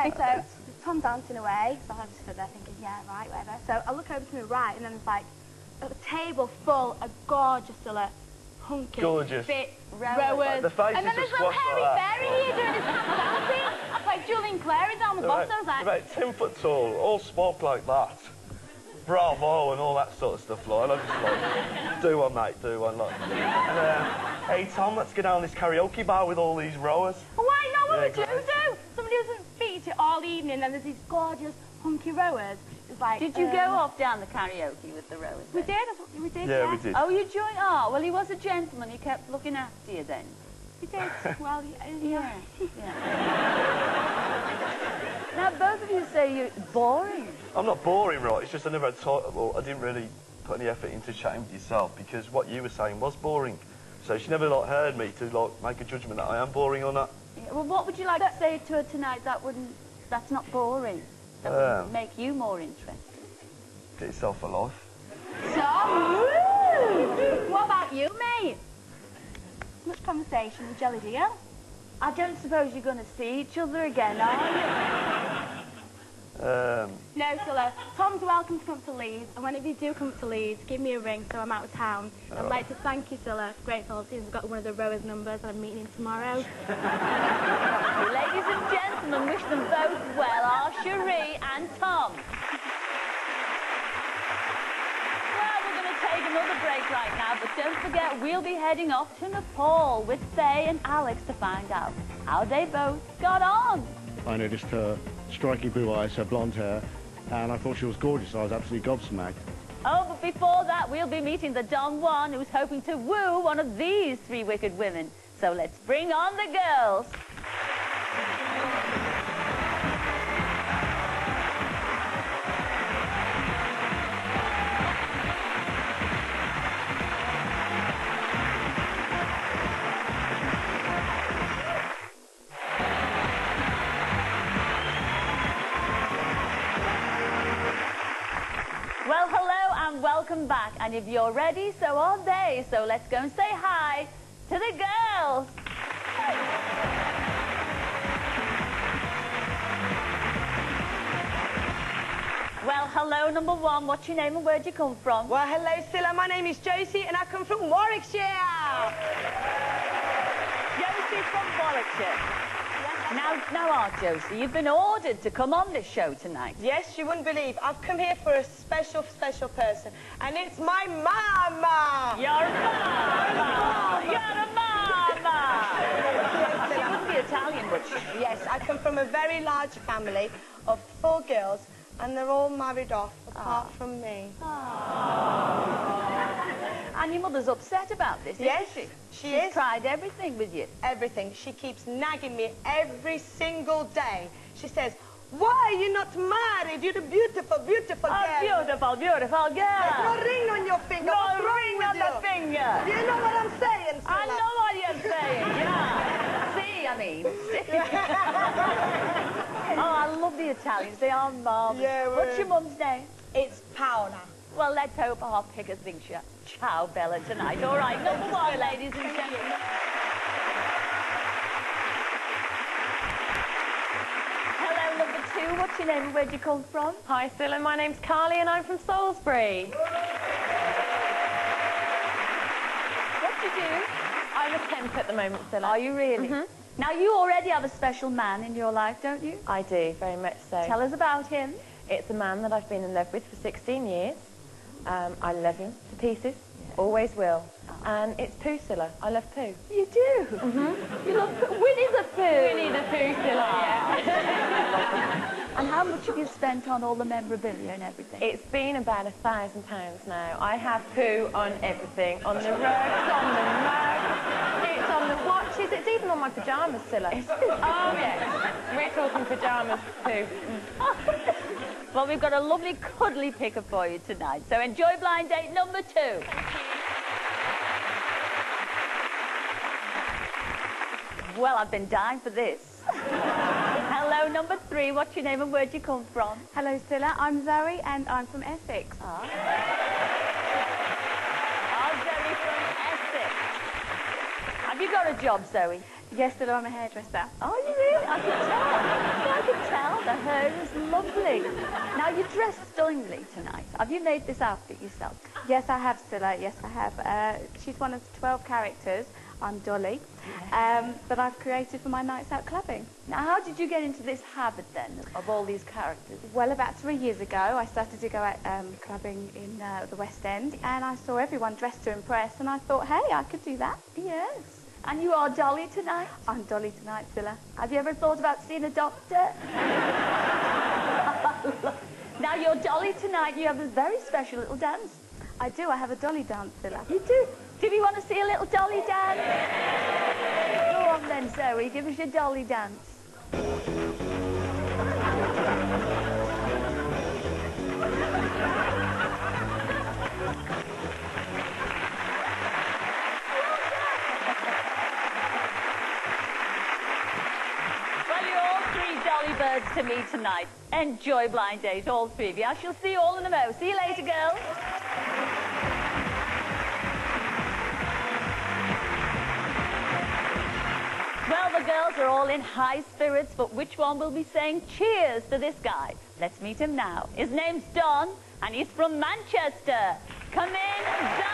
Anyway, so Tom's dancing away, so I just stood there thinking, yeah, right, whatever. So I look over to my right, and then there's like a table full of gorgeous, hunky, fit rowers. The faces and then there's little hairy fairy here doing his tap dancing. It's like Julian Clary down the bottom. I was like, about 10 foot tall, all smoked like that. Bravo and all that sort of stuff, like. And I just like, do one, mate, do one, like. And, hey, Tom, let's go down this karaoke bar with all these rowers. Why not? What would you do? Somebody doesn't feature all evening, and there's these gorgeous, hunky rowers. It's like, did you go off down the karaoke with the rowers? We did, we did, yeah. We did. Oh, you joined? Oh, well, he was a gentleman. He kept looking after you then. We did. Well, yeah. Now, both of you say you're boring. I'm not boring, right? It's just I never had time. Well, I didn't really put any effort into chatting with yourself because what you were saying was boring. So she never like heard me to like make a judgment that I am boring or not. Yeah, well, what would you like to say to her tonight that's not boring? That would make you more interesting. Get yourself a life. So, what about you, mate? Much conversation with Jelly Deal? I don't suppose you're going to see each other again, are you? No, Scylla. Tom's welcome to come to Leeds, and whenever you do come to Leeds, give me a ring so I'm out of town. I'd like to thank you, Scylla, for great quality. I've got one of the rowers' numbers, and I'm meeting him tomorrow. Ladies and gentlemen, wish them both well, are Cherie and Tom. Take another break right now, but don't forget we'll be heading off to Nepal with Faye and Alex to find out how they both got on. I noticed her striking blue eyes, her blonde hair, and I thought she was gorgeous. I was absolutely gobsmacked. Oh, but before that, we'll be meeting the Don Juan who's hoping to woo one of these three wicked women. So let's bring on the girls. Well, hello and welcome back. And if you're ready, so are they. So let's go and say hi to the girls. Well, hello, number one. What's your name and where'd you come from? Well, hello, Scylla. My name is Josie and I come from Warwickshire. Josie from Warwickshire. Now, Josie, you've been ordered to come on this show tonight. Yes, you wouldn't believe. I've come here for a special, special person, and it's my mama. Your mama. You're a mama. She wouldn't be Italian, would she? Yes, I come from a very large family of 4 girls, and they're all married off, apart from me. And your mother's upset about this, yes, isn't she? She's tried everything with you. Everything. She keeps nagging me every single day. She says, why are you not married? You're a beautiful, beautiful girl. A beautiful, beautiful girl. There's no ring on your finger. No ring on the finger. Do you know what I'm saying, Scylla? I know what you're saying, yeah. See, I mean. Oh, I love the Italians. They are marvellous. Yeah, what's your mum's name? It's Paola. Well, let's hope our picker thinks you're Ciao Bella tonight. All right, number one, ladies and gentlemen. Hello, number two. What's your name and where'd you come from? Hi, Scylla. My name's Carly and I'm from Salisbury. What do you do? I'm a temp at the moment, Scylla. Are you really? Now, you already have a special man in your life, don't you? I do, very much so. Tell us about him. It's a man that I've been in love with for 16 years. I love him to pieces, always will. And it's Pooh, Scylla. I love Pooh. You do? You love Winnie the Pooh. Winnie the Pooh, Scylla, yeah. And how much have you spent on all the memorabilia and everything? It's been about £1,000 now. I have Pooh on everything. On the rugs, on the mugs, it's on the watches, it's even on my pyjamas, Scylla. Oh, yes. We're talking pyjamas, Pooh. Well, we've got a lovely, cuddly picker for you tonight. So enjoy blind date number 2. Well, I've been dying for this. Hello, number 3. What's your name and where'd you come from? Hello, Scylla. I'm Zoe and I'm from Essex. Zoe from Essex. Have you got a job, Zoe? Yes, Scylla, I'm a hairdresser. Oh, you really? I can tell. I can tell. hair is lovely. Now, you're dressed stunningly tonight. Have you made this outfit yourself? Yes, I have, Scylla. Yes, I have. She's one of 12 characters. I'm Dolly. That I've created for my nights out clubbing. Now, how did you get into this habit, then, of all these characters? Well, about 3 years ago, I started to go out clubbing in the West End, and I saw everyone dressed to impress, and I thought, hey, I could do that. Yes. And you are Dolly tonight? I'm Dolly tonight, Scylla. Have you ever thought about seeing a doctor? Now, you're Dolly tonight. You have a very special little dance. I do. I have a Dolly dance, Scylla. You do? Do you want to see a little Dolly dance? Go on then, Zoe. Give us your Dolly dance. Birds to me tonight. Enjoy Blind Date, all three of you. I shall see you all in a mo. See you later, girls. Well, the girls are all in high spirits, but which one will be saying cheers to this guy? Let's meet him now. His name's Don, and he's from Manchester. Come in, Don.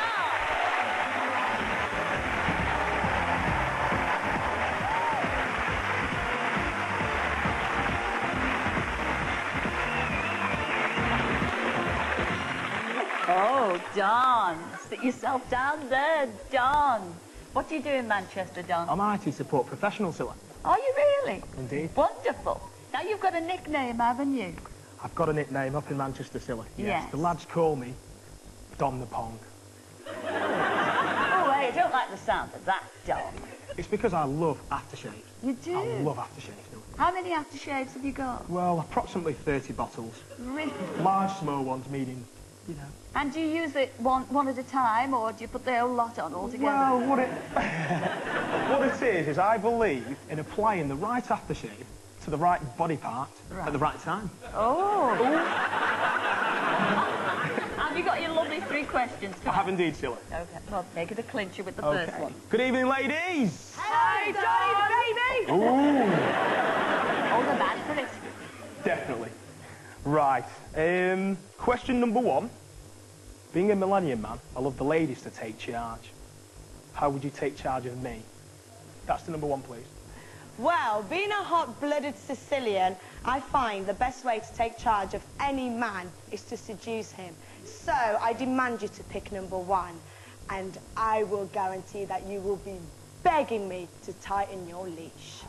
Oh, Don. Sit yourself down there, Don. What do you do in Manchester, Don? I'm IT support professional, Scylla. Are you really? Indeed. Wonderful. Now, you've got a nickname, haven't you? I've got a nickname up in Manchester, Scylla. Yes. The lads call me Don the Pong. Oh, I don't like the sound of that, Don. It's because I love aftershave. You do? I love aftershave, Scylla. How many aftershaves have you got? Well, approximately 30 bottles. Really? Large, small ones, medium, you know. And do you use it one at a time, or do you put the whole lot on all together? Well, what it is I believe in applying the right aftershave to the right body part at the right time. Oh. Have you got your lovely 3 questions? I have indeed, Scylla. Okay, well, make it a clincher with the first one. Good evening, ladies. Hey, Dolly, baby! Ooh. Oh, the man for it. Definitely. Right. Question number 1. Being a millennium man, I love the ladies to take charge. How would you take charge of me? That's the number 1, please. Well, being a hot-blooded Sicilian, I find the best way to take charge of any man is to seduce him. So I demand you to pick number 1, and I will guarantee that you will be begging me to tighten your leash.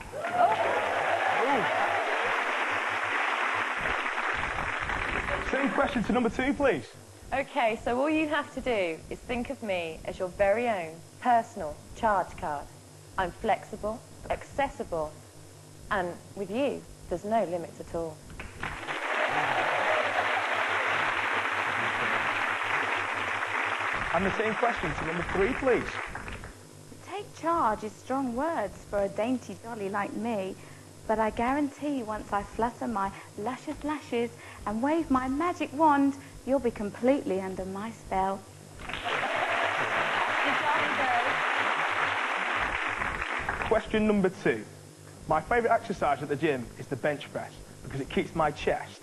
Same question to number 2, please. Okay, so all you have to do is think of me as your very own personal charge card. I'm flexible, accessible, and with you, there's no limits at all. And the same question to number 3, please. Take charge is strong words for a dainty dolly like me, but I guarantee once I flutter my lashes and wave my magic wand, you'll be completely under my spell. Question number 2. My favourite exercise at the gym is the bench press because it keeps my chest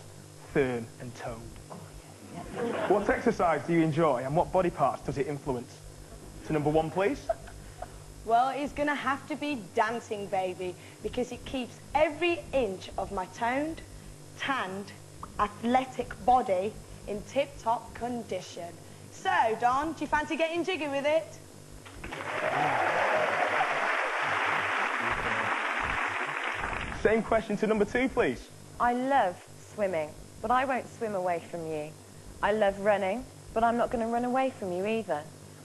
firm and toned. What exercise do you enjoy and what body parts does it influence? To number 1, please. Well, it's going to have to be dancing, baby, because it keeps every inch of my toned, tanned, athletic body in tip-top condition. So, Don, do you fancy getting jiggy with it? Same question to number 2, please. I love swimming, but I won't swim away from you. I love running, but I'm not going to run away from you either.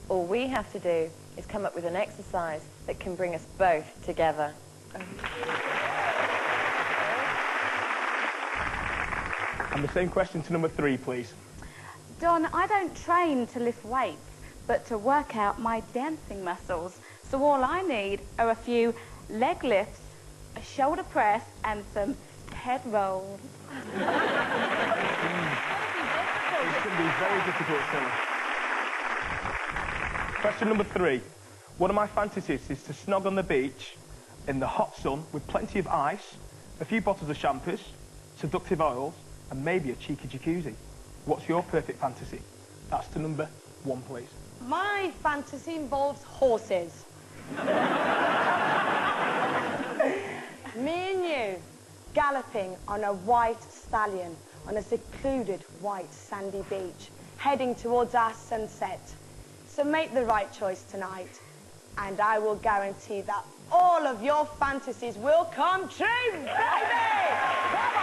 All we have to do is come up with an exercise that can bring us both together. And the same question to number 3, please. Don, I don't train to lift weights, but to work out my dancing muscles. So all I need are a few leg lifts, a shoulder press, and some head rolls. It's going to be very difficult, Scylla. Question number 3. One of my fantasies is to snog on the beach in the hot sun with plenty of ice, a few bottles of champers, seductive oils, and maybe a cheeky jacuzzi. What's your perfect fantasy? That's to number 1, please. My fantasy involves horses. Me and you galloping on a white stallion on a secluded white sandy beach, heading towards our sunset. So make the right choice tonight, and I will guarantee that all of your fantasies will come true, baby! Come on!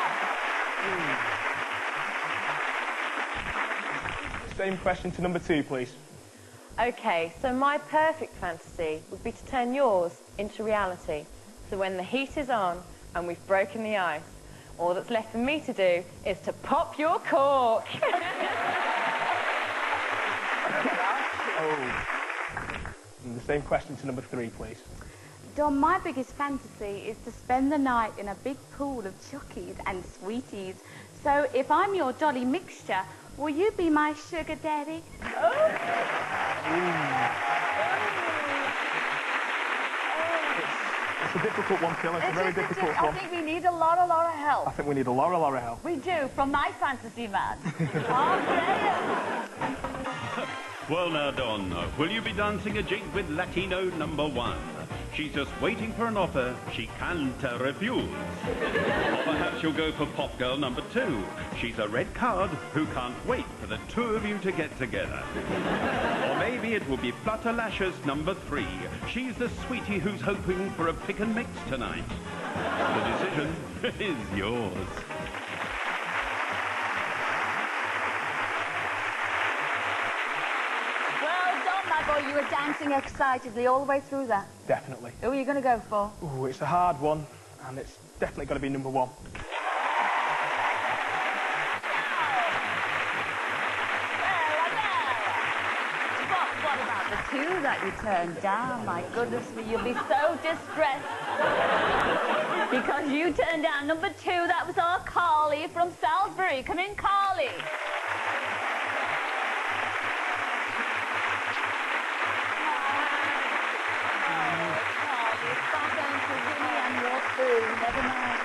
Same question to number 2, please. Okay, so my perfect fantasy would be to turn yours into reality. So when the heat is on and we've broken the ice, all that's left for me to do is to pop your cork. And the same question to number 3, please. Don, my biggest fantasy is to spend the night in a big pool of chockies and sweeties. So if I'm your jolly mixture, will you be my sugar daddy? It's a difficult one, Phil. It's a very difficult I one. think we need a lot of help. I think we need a lot of help. We do, from my fantasy man. Oh, brilliant. Well now, Don, will you be dancing a jig with Latino number 1? She's just waiting for an offer she can't refuse. Or perhaps you'll go for pop girl number 2. She's a red card who can't wait for the 2 of you to get together. Or maybe it will be Flutter Lashes number 3. She's the sweetie who's hoping for a pick and mix tonight. The decision is yours. Boy, you were dancing excitedly all the way through that. Definitely. Who are you going to go for? Ooh, it's a hard one, and it's definitely got to be number 1. What about the 2 that you turned down? My goodness me, you'll be so distressed. Because you turned down number 2, that was our Carly from Salisbury. Come in, Carly. Never mind.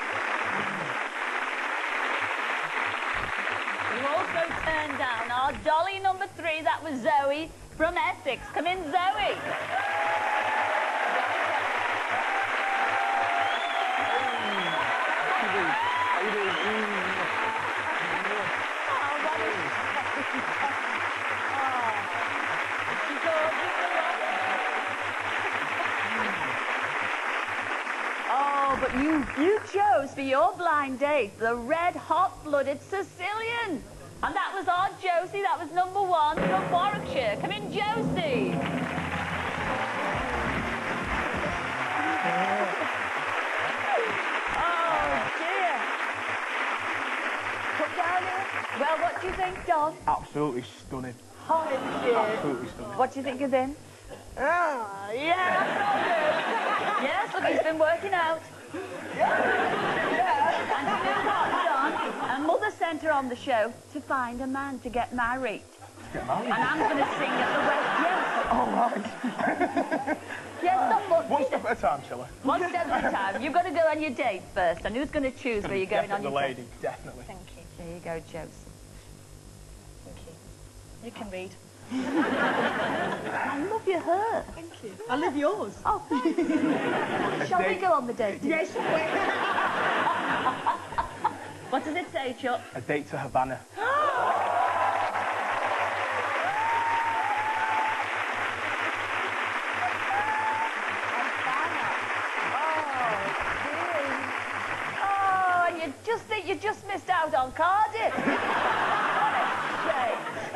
You also turned down our dolly number 3, that was Zoe from Essex. Come in, Zoe. But you chose for your blind date the red hot-blooded Sicilian. And that was our Josie, that was number 1 from Warwickshire. Come in, Josie. Oh, dear. Come down here. Well, what do you think, Don? Absolutely stunning. Oh, dear. Absolutely stunning. What do you think of him? Oh, yeah. Yes, look, he's been working out. And you know what, Don? A mother sent her on the show to find a man to get married. Get married? And I'm going to sing at the wedding. Yes. Oh, right. Yes, look. One step at a time, shall I? One step at a time. You've got to go on your date first. And who's going to choose where you're going on your the lady, date? definitely. Thank you. There you go, Josie. Thank you. You can read. I love your hair. Thank you. I love yours. Oh, thank you. Shall we go on the date? Yes, What does it say, Chuck? A date to Havana. Oh, and you just think you just missed out on Cardiff. What a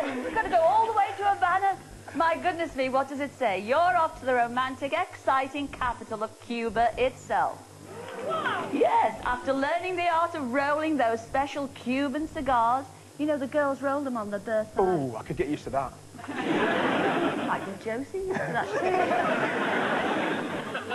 shame. You've got to go all the way to Havana. My goodness me, what does it say? You're off to the romantic, exciting capital of Cuba itself. Wow. Yes, after learning the art of rolling those special Cuban cigars, you know, the girls roll them on their birthday. Oh, I could get used to that. Like the Josie used to that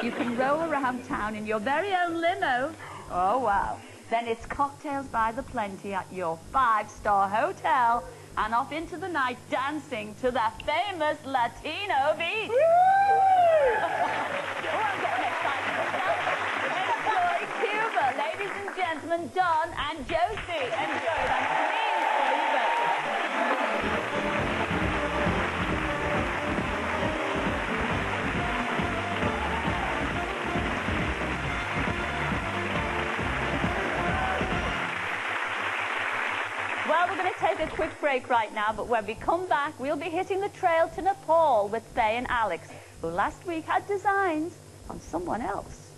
too. You can roll around town in your very own limo. Oh, wow. Then it's cocktails by the plenty at your 5-star hotel and off into the night dancing to that famous Latino beat. Oh, I'm getting excited. Enjoy Cuba, ladies and gentlemen. gentlemen, Don and Josie. Enjoy that squeeze for you both. Well, we're going to take a quick break right now, but when we come back, we'll be hitting the trail to Nepal with Faye and Alex, who last week had designs on someone else.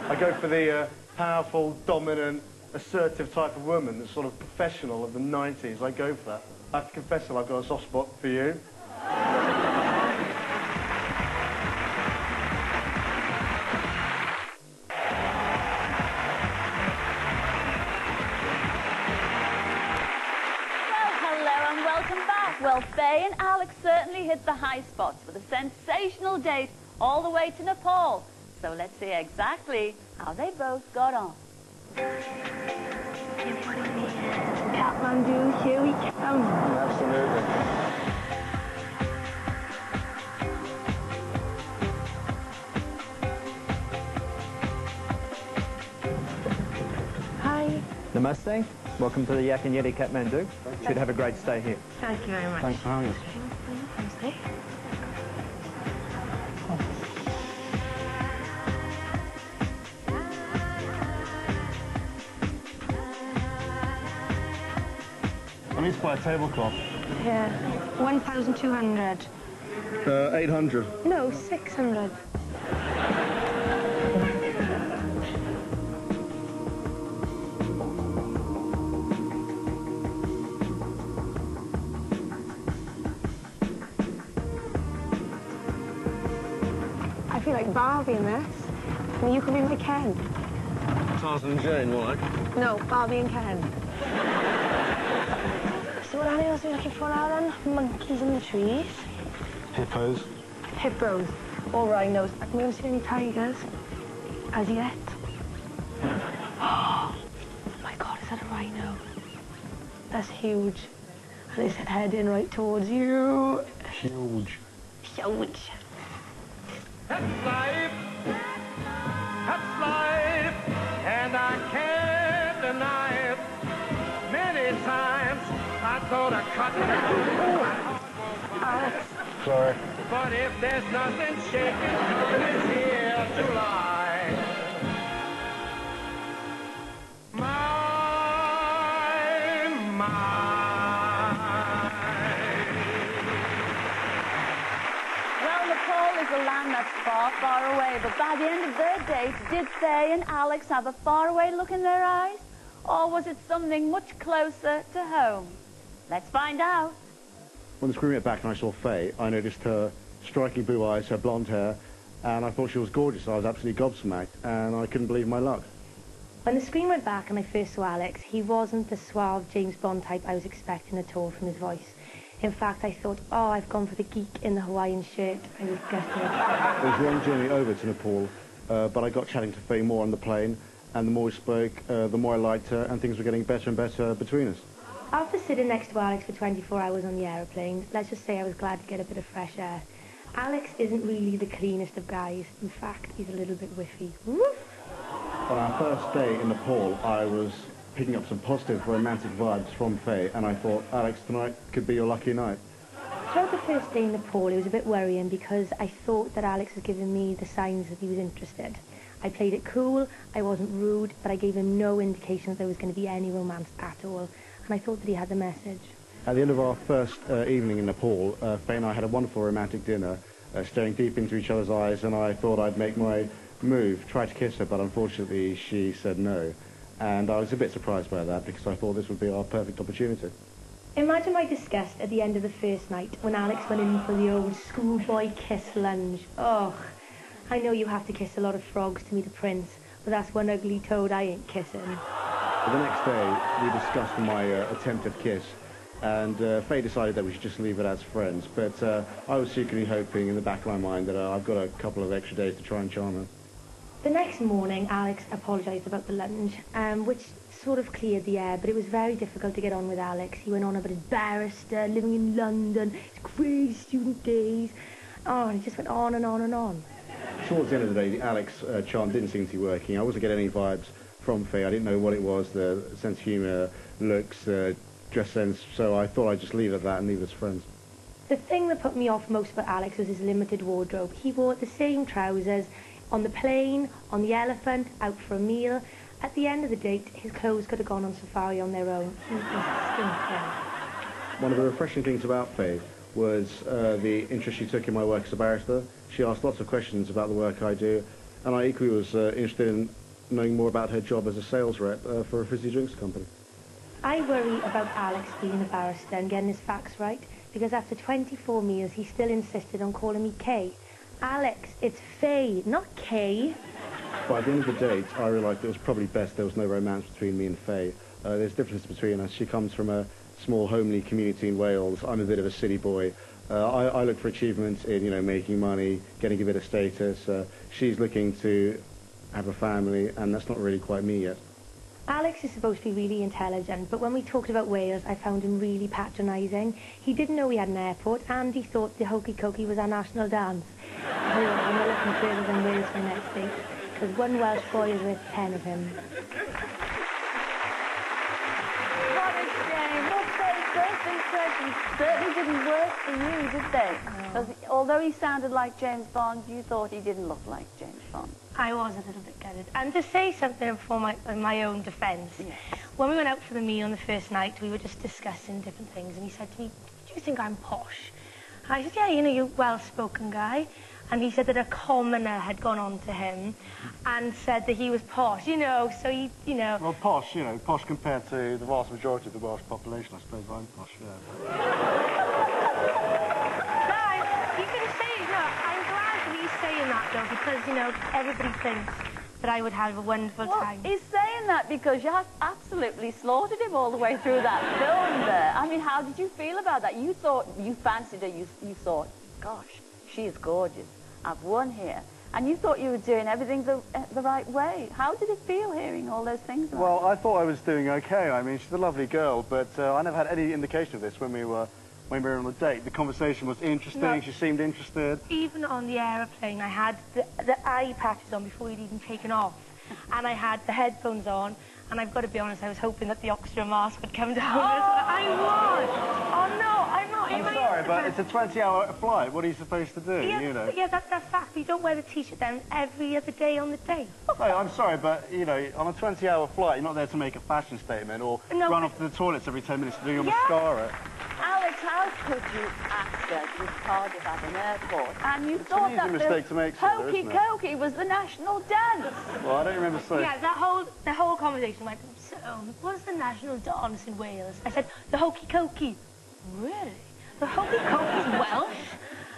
I go for the powerful, dominant, assertive type of woman that's sort of professional of the 90s. I go for that. I have to confess that I've got a soft spot for you. Well, Faye and Alex certainly hit the high spots with a sensational date all the way to Nepal. So let's see exactly how they both got on. Kathmandu, here we come. Absolutely. Hi. Namaste. Welcome to the Yak and Yeti Kathmandu. Should have a great stay here. Thank you very much. Thanks for having us. Namaste. I need to buy a tablecloth. Yeah. 1,200. 800. No, 600. I feel like Barbie in this. I mean, you could be my Ken. Tarzan and Jane, what? No, Barbie and Ken. So what animals are we looking for now then? Monkeys in the trees. Hippos. Hippos. Or rhinos. I haven't even seen any tigers. As yet. Oh my God, is that a rhino? That's huge. And it's heading right towards you. Huge. Huge. That's life, and I can't deny it. Many times I thought I cut down. Alex. Sorry. But if there's nothing shaking, it's here to lie. My. Well, Nepal is a land that's far, far away, but by the end of their date, did Faye and Alex have a faraway look in their eyes? Or was it something much closer to home? Let's find out. When the screen went back and I saw Faye, I noticed her striking blue eyes, her blonde hair, and I thought she was gorgeous. I was absolutely gobsmacked, and I couldn't believe my luck. When the screen went back and I first saw Alex, he wasn't the suave James Bond type I was expecting at all from his voice. In fact, I thought, oh, I've gone for the geek in the Hawaiian shirt. I was gutted. It was a long journey over to Nepal, but I got chatting to Faye more on the plane, and the more we spoke, the more I liked her, and things were getting better and better between us. After sitting next to Alex for 24 hours on the aeroplane, let's just say I was glad to get a bit of fresh air. Alex isn't really the cleanest of guys. In fact, he's a little bit whiffy. Woof! On our first day in Nepal, I was picking up some positive romantic vibes from Faye, and I thought, Alex, tonight could be your lucky night. Throughout the first day in Nepal, it was a bit worrying because I thought that Alex was giving me the signs that he was interested. I played it cool, I wasn't rude, but I gave him no indication that there was going to be any romance at all, and I thought that he had the message. At the end of our first evening in Nepal, Faye and I had a wonderful romantic dinner, staring deep into each other's eyes, and I thought I'd make my move, try to kiss her, but unfortunately she said no. And I was a bit surprised by that because I thought this would be our perfect opportunity. Imagine my disgust at the end of the first night when Alex went in for the old schoolboy kiss lunge. Oh, I know you have to kiss a lot of frogs to meet a prince, but that's one ugly toad I ain't kissing. The next day, we discussed my attempted kiss, and Faye decided that we should just leave it as friends, but I was secretly hoping in the back of my mind that I've got a couple of extra days to try and charm her. The next morning, Alex apologised about the lunge, which sort of cleared the air, but it was very difficult to get on with Alex. He went on about his barrister, living in London, his crazy student days. Oh, and he just went on and on and on. Towards the end of the day, the Alex charm didn't seem to be working. I wasn't getting any vibes from Faye. I didn't know what it was, the sense of humour, looks, dress sense, so I thought I'd just leave it at that and leave it as friends. The thing that put me off most about Alex was his limited wardrobe. He wore the same trousers on the plane, on the elephant, out for a meal. At the end of the date, his clothes could have gone on safari on their own. He was stinking. One of the refreshing things about Faye was the interest she took in my work as a barrister. She asked lots of questions about the work I do, and I equally was interested in knowing more about her job as a sales rep for a fizzy drinks company. I worry about Alex being a barrister and getting his facts right, because after 24 meals, he still insisted on calling me Kay. Alex, it's Faye, not Kay. By the end of the date, I realised it was probably best there was no romance between me and Faye. There's difference between us. She comes from a small homely community in Wales. I'm a bit of a city boy. I look for achievements in, you know, making money, getting a bit of status. She's looking to have a family, and that's not really quite me yet. Alex is supposed to be really intelligent, but when we talked about Wales, I found him really patronising. He didn't know we had an airport, and he thought the hokey cokey was our national dance. I'm not looking further than Wales for next date, because one Welsh boy is worth 10 of him. What a shame. Well, Faye's first impressions certainly didn't work for you, did they? Because although he sounded like James Bond, you thought he didn't look like James Bond. I was a little bit gutted. And to say something for my own defence, yes. When we went out for the meal on the first night, we were just discussing different things, and he said to me, "Do you think I'm posh?" And I said, "Yeah, you know, you're a well-spoken guy." And he said that a commoner had gone on to him and said that he was posh, you know, so he, you know... Well, posh, you know, posh compared to the vast majority of the Welsh population, I suppose I'm posh, yeah. You can say, no, I'm glad that he's saying that, though, because, you know, everybody thinks that I would have a wonderful time. He's saying that because you have absolutely slaughtered him all the way through that film there. I mean, how did you feel about that? You thought, you fancied her, you thought, gosh, she is gorgeous. I've won here. And you thought you were doing everything the right way. How did it feel hearing all those things about Well, I thought I was doing okay. I mean, she's a lovely girl, but I never had any indication of this when we were on the date. The conversation was interesting. No. She seemed interested. Even on the aeroplane, I had the eye patches on before he'd even taken off. And I had the headphones on. And I've got to be honest, I was hoping that the oxygen mask would come down. I was! Oh, no, I'm not. I'm sorry, but it's a 20-hour flight. What are you supposed to do, yeah, you know? Yeah, that's fact. You don't wear the T-shirt down every other day on the day. No, I'm sorry, but, you know, on a 20-hour flight, you're not there to make a fashion statement or run off to the toilets every 10 minutes to do your mascara. Alex, how could you ask her to Cardiff at an airport? And you thought that the hokey cokey was the national dance. Well, I don't remember saying... Yeah, the whole conversation went, so, what's the national dance in Wales? I said, the hokey cokey. Really? The hokey cokey's Welsh?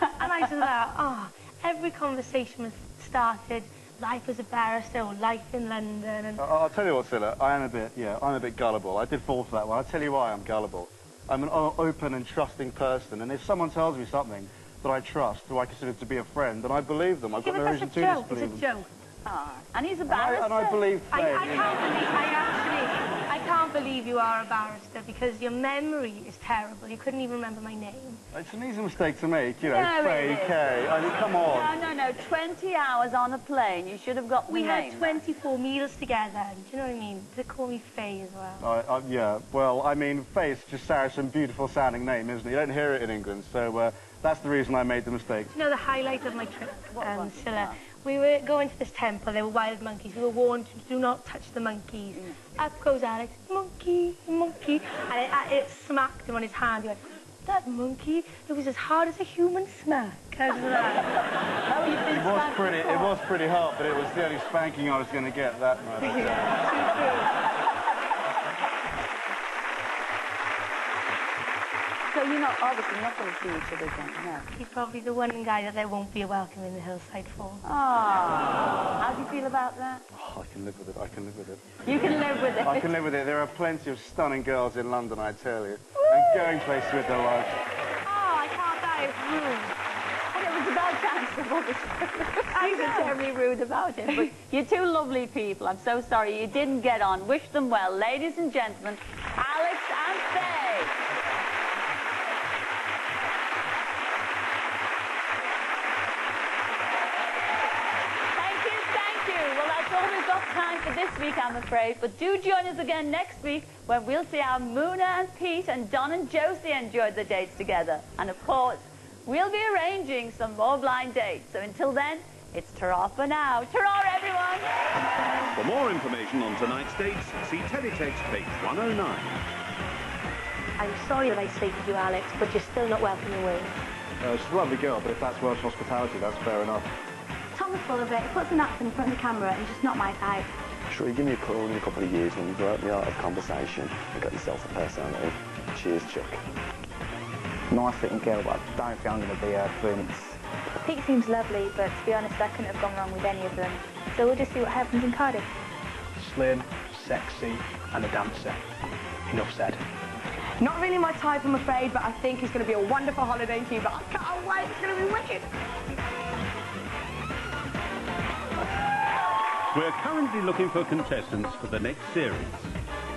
And I said that, every conversation was started, life as a barrister or life in London. And I'll tell you what, Scylla, I'm a bit gullible. I did fall for that one. I'll tell you why I'm gullible. I'm an open and trusting person, and if someone tells me something that I trust, who I consider to be a friend, then I believe them. I've got no reason to disbelieve them. It's a joke. And he's a barrister. And I believe Faye. I can't believe you are a barrister because your memory is terrible. You couldn't even remember my name. It's an easy mistake to make, you know, Faye, Kay. I mean, come on. No. 20 hours on a plane. You should have got the name. We had 24 meals together. Do you know what I mean? They call me Faye as well. Yeah, well, I mean, Faye's just some beautiful sounding name, isn't it? You don't hear it in England, so that's the reason I made the mistake. You know, the highlight of my trip, Scylla, we were going to this temple, there were wild monkeys. We were warned to do not touch the monkeys. Up goes Alex, monkey, monkey. And it smacked him on his hand. He went, that monkey, it was as hard as a human smack. How's that? It was pretty hard, but it was the only spanking I was going to get that night. Yeah, so you're not, obviously not going to see each other again, no? He's probably the one guy that there won't be a welcome in the hillside for. How do you feel about that? Oh, I can live with it. I can live with it. You can live with it? I can live with it. There are plenty of stunning girls in London, I tell you. And going places with their lives. I can't die. It's rude. And it was about chance. I was terribly rude about it. But you're two lovely people. I'm so sorry you didn't get on. Wish them well. Ladies and gentlemen, Alex and Faye. Thank you. Well, that's all we've got time for this week. I'm afraid. But do join us again next week when we'll see how Moona and Pete and Don and Josie enjoyed the dates together. And of course, we'll be arranging some more blind dates. So until then, it's ta-ra for now. Ta-ra, everyone! For more information on tonight's dates, see Teletext page 109. I'm sorry that I sleep with you, Alex, but you're still not welcome away. She's a lovely girl, but if that's Welsh hospitality, that's fair enough. Tom was full of it. He puts an accent in front of the camera and he's just not my type. Sure, you give me a call in a couple of years when you've worked the art of conversation and got yourself a personality. Cheers, Chuck. Nice fitting girl, but I don't think I'm going to be her prince. Pete seems lovely, but to be honest, I couldn't have gone wrong with any of them. So we'll just see what happens in Cardiff. Slim, sexy, and a dancer. Enough said. Not really my type, I'm afraid, but I think it's going to be a wonderful holiday in Cuba. I can't wait. It's going to be wicked. We're currently looking for contestants for the next series.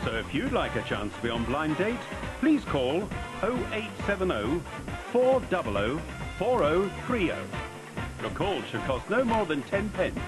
So if you'd like a chance to be on Blind Date, please call 0870 400 4030. Your call should cost no more than 10 pence.